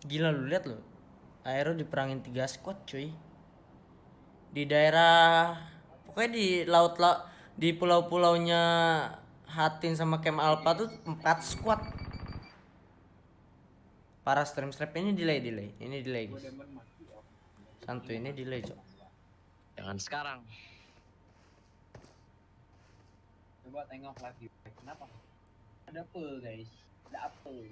Gila lu lihat lo. Aero diperangin 3 squad cuy. Di daerah pokoknya di laut di pulau-pulaunya Hatin sama Camp Alpha tuh 4 squad. Para stream strap ini delay. Ini delay guys. Santuy ini delay cok. Jangan sekarang. Coba tengok lagi. Kenapa? Ada apel guys. Ada apel.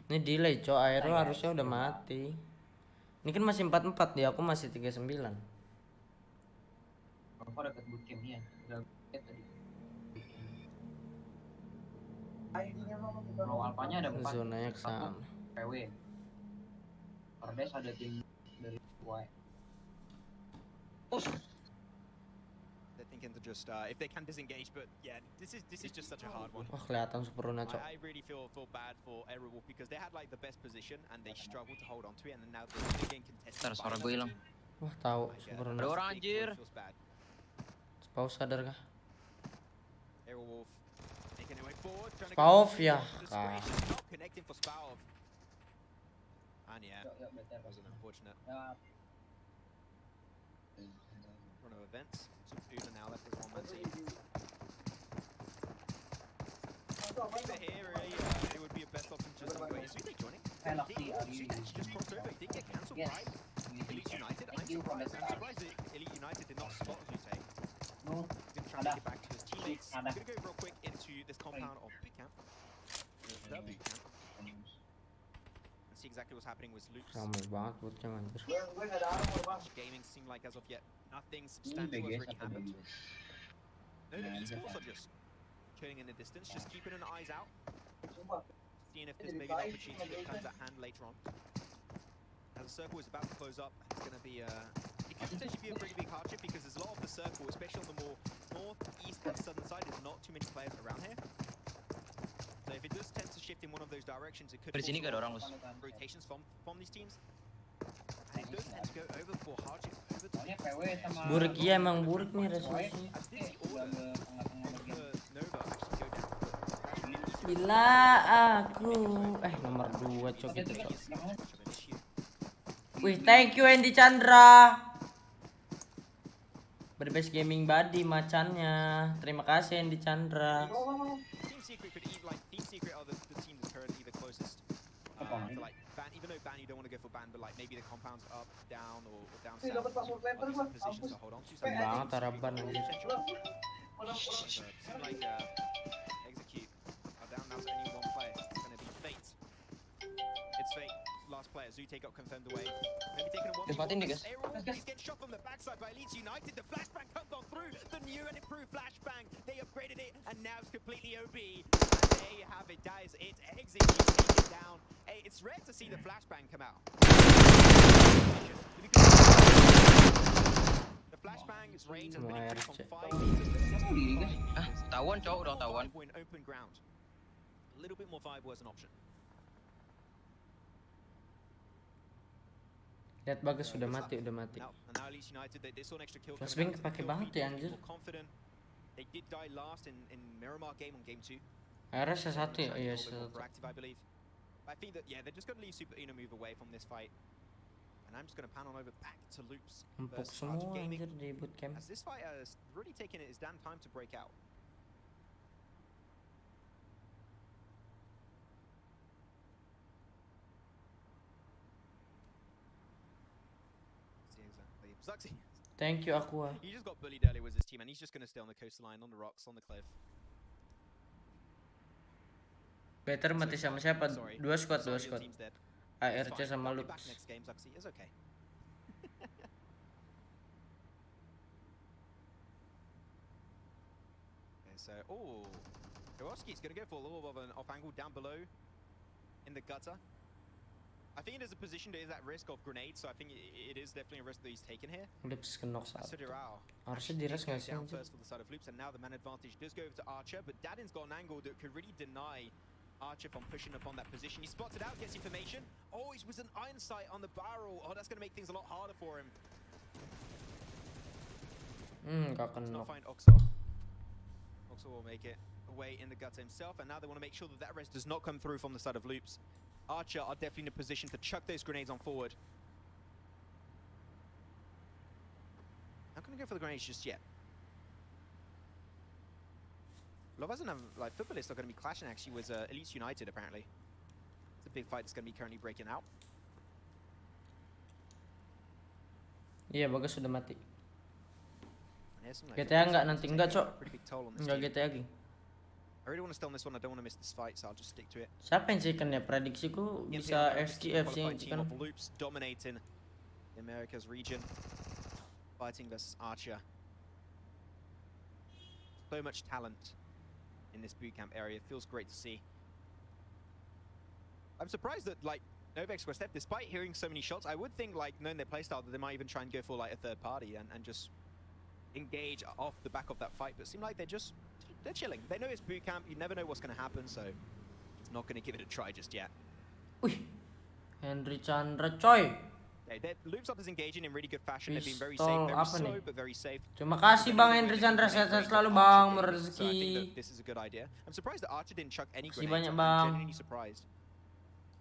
Ini delay cok. Aero harusnya udah mati. Ini kan masih 44 dia, aku masih 39. Kok dekat bootcamp ya? Udah tadi. Pro Alpanya ada 4. Zonanya kesana. PW. Pardes ada tim dari Y. They're thinking to just if they can disengage, but yeah, this is just such a hard one. Wah kelihatan super runa cok. I really feel bad for Aerowolf because they had like the best position and they struggled to hold on to it, and then now they're again contested. Ntar suara gue hilang. Wah tahu super runa. Ada orang anjir. Spauf sadar kah? Aerowolf making their way forward, trying to Spauf go ya for the kah. squeeze, not connecting for Spauf. And yeah, that was an unfortunate run of events. Super now left with one man team. Either here, really, it would be a best option just to go. Is they joining? He just crossed over. He did get cancelled by Elite United. I'm surprised that Elite United did not spot Zute. No. He's going to try and make it back to his teammates. I'm going to go real quick into this compound of boot camp. The boot camp. And see exactly what's happening with Luke's. Ramai banget botnya anjir. Gaming seemed like as of yet nothing substantial has really happened. No, the esports are just chilling in the distance, just keeping an eyes out, seeing if there's maybe an opportunity that comes at hand later on. As the circle is about to close up, it's going to be it could potentially be a pretty big hardship because there's a lot of the circle, especially on the more north, east, and southern side. There's not too many players around here. So if it does tend to shift in one of those directions, it could Di sini gak ada orang, Lus. rotations from these teams. And it does tend to go over for hardship over to Soalnya PW sama Buruk ya emang buruk nih resolusinya. as did the order for Nova actually go down. Gila aku. Nomor 2 cok gitu cok. Wih thank you Andy Chandra. Berbest gaming buddy macannya. Terima kasih Andy Chandra. Team Secret could eat like Team Secret are the team that's currently the closest. For like ban, even though ban you don't want to go for ban, but like maybe the compounds up, down, or down south. Are these positions to hold on to. So Banget harapan anjir. seem like execute are down now to only one player. It's going to be Fate. It's Fate. Last player. Zute got confirmed away. Maybe taking a one. Tempatin deh, guys. He's getting shot from the backside by Leeds United. The flashbang comes on through. The new and improved flashbang. They upgraded it, and now it's completely OB. And there you have it, guys. It's execute, take it down. Hey, it's rare to see the flashbang come out. The flashbang is range has been increased from 5 meters. Ah, tawan cowok, udah tawan. In open ground. A little bit more viable as an option. Lihat bagus sudah mati, udah mati. Now Leeds United, they saw an extra kill. Flashbang kepake banget ya anjir. Confident. They did die last in Miramar game on game 2. Aero satu ya, iya satu. I believe. I think that yeah, they're just going to leave Super Uno move away from this fight. And I'm just going to pan on over back to Loops. Empuk semua anjir di bootcamp. As this fight has really taken its damn time to break out. Zuxi. Thank you Aqua. He just got bullied earlier with his team, and he's just going to stay on the coastline, on the rocks, on the cliff. Better mati sama siapa? Dua squad. ARC sama Lux. Next game, Zuxi is okay. Okay, so Kowalski's going to go for a little bit of an off angle down below in the gutter. I think it is a position that is at risk of grenades, so I think it is definitely a risk that he's taken here. Loops kenok satu. Harusnya Harusnya diras nggak sih? first for the side of Loops, and now the man advantage does go over to Archer, but Dadin's got an angle that could really deny Archer from pushing upon that position. He spots it out, gets information. Oh, he's with an iron sight on the barrel. Oh, that's going to make things a lot harder for him. Gak Does not kenok. find Oxo. Oxo will make it. away in the gutter himself, and now they want to make sure that that res does not come through from the side of Loops. Archer are definitely in a position to chuck those grenades on forward. Not going to go for the grenades just yet. Lovazan have, like, footballists are going to be clashing actually with Elites United apparently. It's a big fight that's going to be currently breaking out. Iya, bagus sudah mati. And here's some, like, GTA enggak footballists nanti taking enggak, a Cok. pretty big toll on this Enggak team. GTA lagi. I really want to stay on this one. I don't want to miss this fight, so I'll just stick to it. Siapa yang chicken ya? Prediksiku EMP bisa Americas team, SKF sih yang qualified team chicken. of Loops dominating the Americas region, fighting versus Archer. So much talent in this bootcamp area. Feels great to see. I'm surprised that, like, Novex Quest F, despite hearing so many shots, I would think, like, knowing their playstyle, that they might even try and go for, like, a third party and just engage off the back of that fight. But it seemed like they're chilling. They know it's bootcamp. You never know what's going to happen, so it's not going to give it a try just yet. Wih, Henry Chandra coy. Okay, Loops up is engaging in really good fashion. They've been very Pistol, safe, very apa slow, nih? but very safe. Terima kasih Bang Henry Chandra, sehat-sehat selalu Bang, So I think berrezeki. that this is a good idea. I'm surprised that Archer didn't chuck any Makasih grenades. banyak, I'm Bang. genuinely surprised.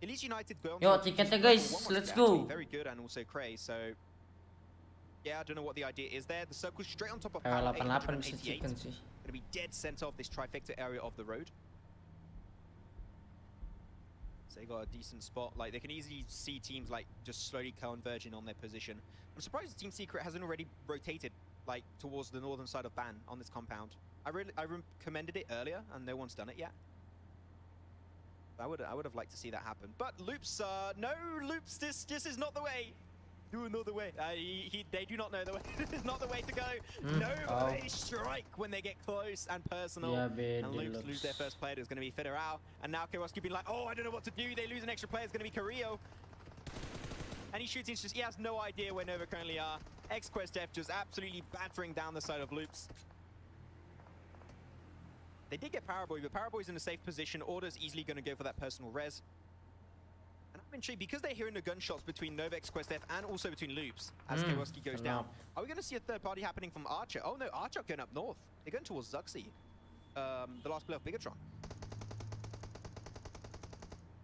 Elites United go on Yuk, to tiketnya, choose guys. 1-1 Let's actually go. Very good, and also Cray. So yeah, I don't know what the idea is there. The circle straight on top of Kayak Power 88 bisa 888. chicken sih. Going to be dead center of this trifecta area of the road. So they got a decent spot. Like, they can easily see teams like just slowly converging on their position. I'm surprised Team Secret hasn't already rotated like towards the northern side of Ban on this compound. I recommended it earlier, and no one's done it yet. I would have liked to see that happen. But Loops, no Loops. This is not the way. Do another way. They do not know the way. This is not the way to go. No, they strike when they get close and personal. Yeah, bad and Loops Loops. lose their first player. It's going to be Federal. And now Kowalski being like, oh, I don't know what to do. They lose an extra player. It's going to be Carrillo. And he's shooting. Just, he has no idea where Nova currently are. X-Quest F just absolutely battering down the side of Loops. They did get Paraboy, but Paraboy's in a safe position. Order's easily going to go for that personal res. And I'm intrigued because they're hearing the gunshots between Novex Quest F and also between Loops as Kowalski goes down. Are we going to see a third party happening from Archer? Oh no, Archer going up north. They're going towards Zuxi, the last player of BIGETRON.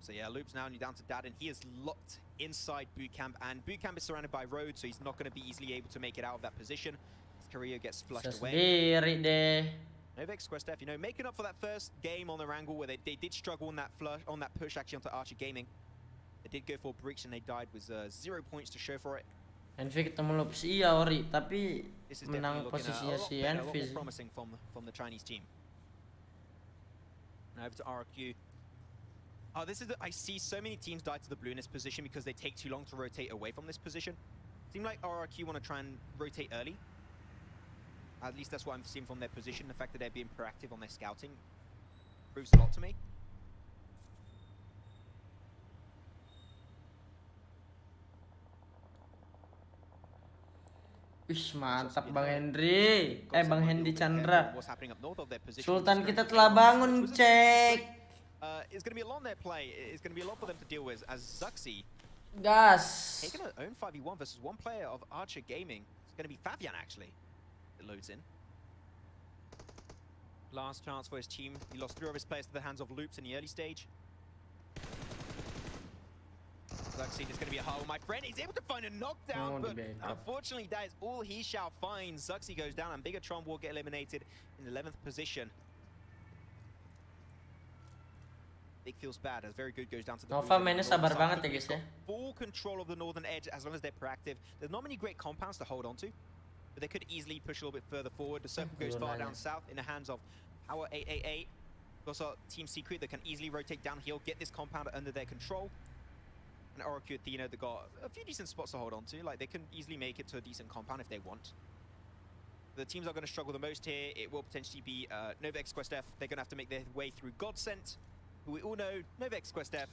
So yeah, Loops now only down to Dad, and he is locked inside Bootcamp, and Bootcamp is surrounded by roads, so he's not going to be easily able to make it out of that position. His career gets flushed away. Sendiri deh. Novex Quest F, you know, making up for that first game on the Wrangle where they did struggle on that push actually onto Archer Gaming. They did go for breach and they died with 0 points to show for it. Envy ketemu Loops iya Ori, tapi This is menang definitely looking posisinya si a lot Envy more sih. promising from the Chinese team. Now over to RQ. Oh, this is I see so many teams die to the blue in this position because they take too long to rotate away from this position. Seem like RRQ want to try and rotate early. At least that's what I'm seeing from their position. The fact that they're being proactive on their scouting proves a lot to me. Wih, mantap Bang Henry. Bang Hendy Chandra. What's happening up north of their position. Sultan kita telah bangun, cek. It's going to be a lot on their play. It's going to be a lot for them to deal with as Zuxi Gas. taking an own 5v1 versus one player of Archer Gaming. It's going to be Fabian actually. It loads in. Last chance for his team. He lost 3 of his players to the hands of Loops in the early stage. Zuxi, there's going to be a hull. My friend, he's able to find a knockdown, but unfortunately that is all he shall find. Zuxi goes down and BIGETRON will get eliminated in 11th position. Big feels bad as Very Good goes down to the Nova mainnya sabar banget ya guys ya. full control of the northern edge as long as they're proactive. There's not many great compounds to hold on to, but they could easily push a little bit further forward. The circle goes far down south in the hands of Power 888. Also, Team Secret that can easily rotate downhill, get this compound under their control. And RQ Athena, they got a few decent spots to hold on to. Like, they can easily make it to a decent compound if they want. The teams are going to struggle the most here. It will potentially be Novex Quest F. They're going to have to make their way through Godsent, who we all know, Novex Quest F.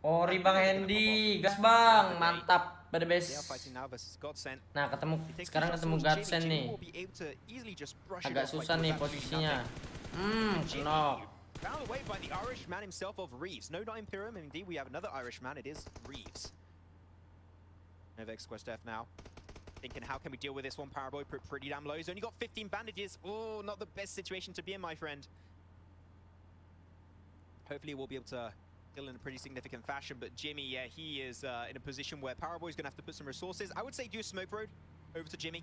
Ori Bang Hendy, gas Bang, mantap, pada They are best. fighting now versus Godsent. Nah, sekarang ketemu Godsent nih. Agak susah nih posisinya. Knock. Found away by the Irishman himself of Reeves. No, not Imperium. Indeed, we have another Irishman. It is Reeves. Novex Quest F now. Thinking, how can we deal with this one? Paraboy put pretty damn low. He's only got 15 bandages. Oh, not the best situation to be in, my friend. Hopefully we'll be able to kill in a pretty significant fashion, but Jimmy, yeah, he is in a position where Paraboy's going to have to put some resources. I would say do a smoke road over to Jimmy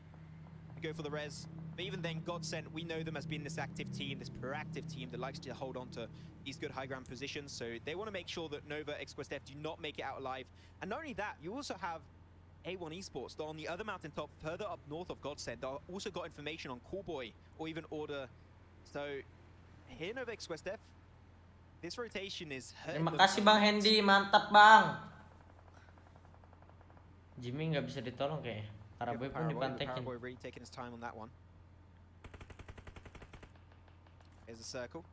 and go for the res. But even then, Godsent, we know them as being this active team, this proactive team that likes to hold on to these good high ground positions. So they want to make sure that Nova, XQuestF do not make it out alive. And not only that, you also have A1 Esports, that on the other mountaintop, further up north of Godsent, that also got information on Coolboy or even Order. So here, Nova XQuestF, this rotation is hurting. Terima kasih Bang Hendy, mantap Bang. Jimmy nggak bisa ditolong kayaknya. Paraboy pun dipantekin. Paraboy really taking his time on that one. Here's the circle.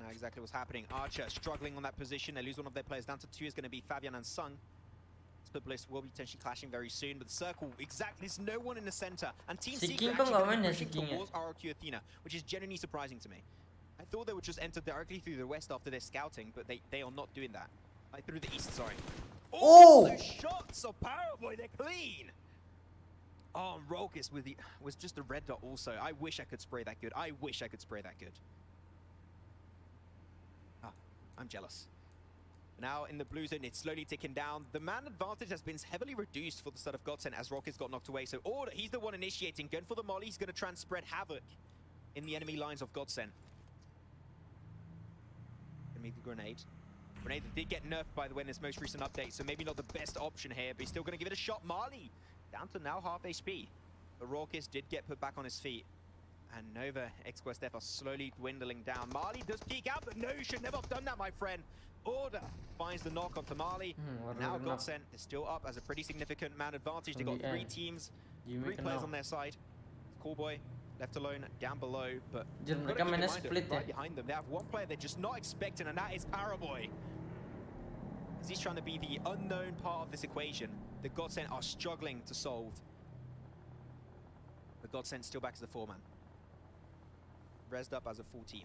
Now exactly what's happening. Archer struggling on that position. They lose one of their players down to 2 is going to be Fabian and Sung. Split will be potentially clashing very soon, but the circle, exactly, there's no one in the center. And Team Secret actually going to be pushing towards RRQ Athena, which is genuinely surprising to me. I thought they would just enter directly through the west after their scouting, but they are not doing that. Like through the east, sorry. Oh! Those shots of Paraboy, they're clean! Oh, and Rolkis was just a red dot also. I wish I could spray that good. I wish I could spray that good. Ah, I'm jealous. Now in the blue zone, it's slowly ticking down. The man advantage has been heavily reduced for the start of Godsent as Rockets got knocked away. So Order, he's the one initiating. Going for the molly, he's going to try and spread havoc in the enemy lines of Godsent. Gonna make the grenade. Grenade that did get nerfed, by the way, in this most recent update, so maybe not the best option here, but he's still going to give it a shot. Marley, down to now half HP. But Raucus did get put back on his feet. And Nova, XQuestF are slowly dwindling down. Marley does peek out, but no, you should never have done that, my friend. Order finds the knock onto Marley. Now Godsent is still up as a pretty significant man advantage. They got 3 teams, 3 players on their side. Coolboy left alone down below, but mereka mainnya split right behind them, they have one player they're just not expecting, and that is Paraboy. As he's trying to be the unknown part of this equation that Godsent are struggling to solve. But Godsent still back as the 4-man. Resed up as a full team.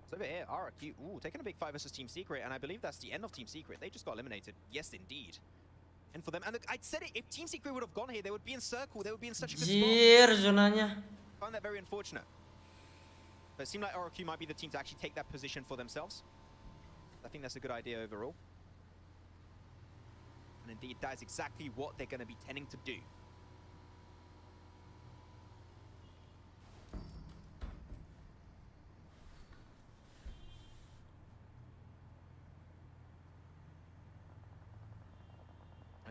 So over here, RRQ, taking a big 5 versus Team Secret, and I believe that's the end of Team Secret. They just got eliminated. Yes, indeed. And for them, and look, I said it, if Team Secret would have gone here, they would be in circle. They would be in such a good spot. Zonanya. I find that very unfortunate. But it seemed like RRQ might be the team to actually take that position for themselves. I think that's a good idea overall. And indeed, that is exactly what they're going to be tending to do.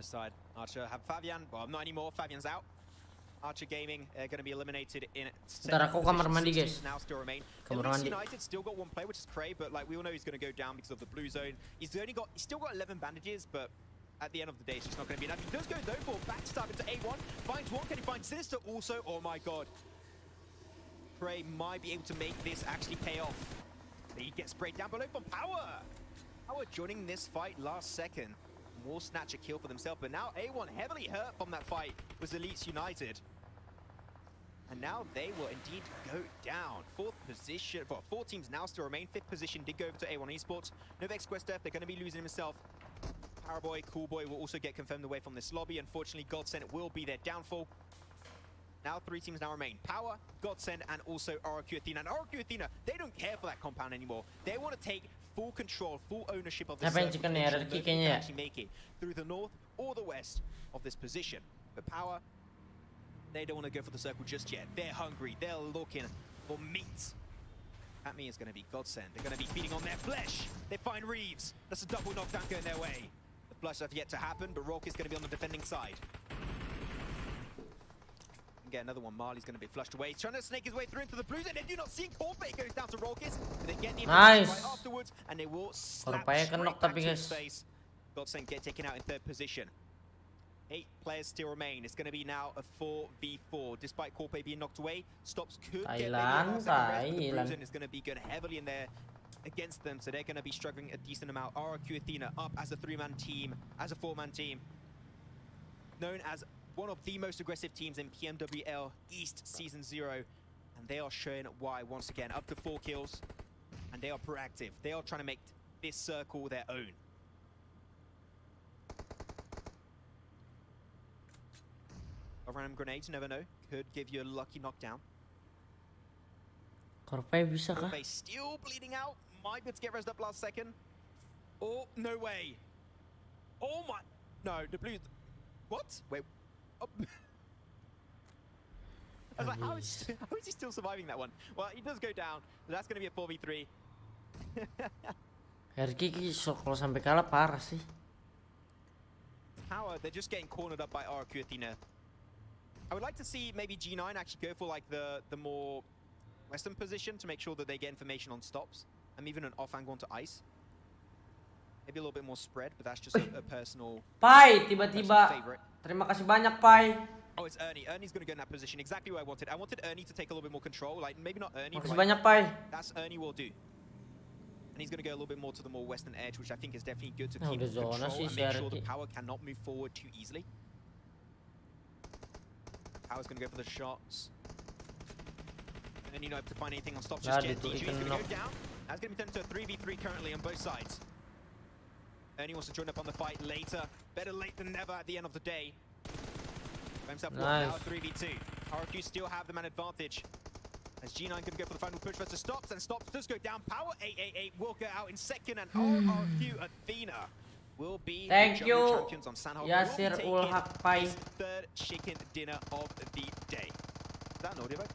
Side, Archer have Fabian. Well, not anymore. Fabian's out. Archer Gaming going to be eliminated in. Ntar aku kamar mandi, guys. Now still remain. Kamar mandi. United still got 1 player, which is Cray, but like we all know he's going to go down because of the blue zone. He's still got 11 bandages, but at the end of the day, it's just not going to be enough. He does go though for backstab into A1. Finds one. Can he find Sinister also? Oh my god. Cray might be able to make this actually pay off. He gets sprayed down below from Power. Power joining this fight last second. Will snatch a kill for themselves, but now A1 heavily hurt from that fight was Elites United. And now they will indeed go down. 4th position, well, 4 teams now still remain. 5th position did go over to A1 Esports. Nova XQuestF, they're going to be losing himself. Paraboy, Coolboy will also get confirmed away from this lobby. Unfortunately, Godsent will be their downfall. Now 3 teams now remain. Power, Godsent, and also RRQ Athena. And RRQ Athena, they don't care for that compound anymore. They want to take full control, full ownership of this actually make it through the north or the west of this position. But Power, they don't want to go for the circle just yet. They're hungry. They're looking for meat. That means it's going to be Godsent. They're going to be feeding on their flesh. They find Reeves. That's a double knockdown going their way. The flush have yet to happen, but Rock is going to be on the defending side. Get another one. Marley's going to be flushed away. He's trying to snake his way through into the blues, and they do not see Corpay goes down to Rolkis. They get the right afterwards, and they will slap straight back to his face. Godsent get taken out in 3rd position. 8 players still remain. It's going to be now a 4v4. Despite Corpay being knocked away, Stops could get maybe a Thailand is going to be going heavily in there against them, so they're going to be struggling a decent amount. RRQ Athena up as a 3-man team, as a 4-man team, known as one of the most aggressive teams in PMWL East Season 0, and they are showing why once again. Up to 4 kills, and they are proactive. They are trying to make this circle their own. A random grenade, you never know, could give you a lucky knockdown. Corpay bisa kah? Corpay still bleeding out, might be able to get rezzed up last second. Oh, no way. Oh my. No, the blue. What? Wait. Oh. I was like, how is he still surviving that one? Well, he does go down. But that's going to be a 4v3. RK kalau sampai kalah parah sih. Power, they're just getting cornered up by RQ Athena. I would like to see maybe G9 actually go for like the more western position to make sure that they get information on stops. And even an off angle onto ice. Maybe a little bit more spread, but that's just a personal Pai, tiba-tiba. favorite. Terima kasih banyak, Pai. Oh, it's Ernie. Ernie's going to go in that position. Exactly what I wanted. I wanted Ernie to take a little bit more control. Like, maybe not Ernie, Makasih but banyak, Pai. that's Ernie will do. And he's going to go a little bit more to the more western edge, which I think is definitely good to Nah, keep udah zona control sih and si make sure the RK. power cannot move forward too easily. Power's going to go for the shots. And then, you know, to find anything on stops just Nah, yet. itu DG is ikan going to knock. go down. That's going to be turned into a 3v3 currently on both sides. Ernie wants to join up on the fight later. Better late than never at the end of the day. Himself Nice. now 3v2. RQ still have the man advantage. As G9 going to go for the final push versus Stops, and Stops does go down. Power 888 will go out in second, and RQ Athena will be Thank the you, jungle champions on San Jose. Yasir Ulhak, Pai. Third chicken dinner of the day. Is that an audio vote?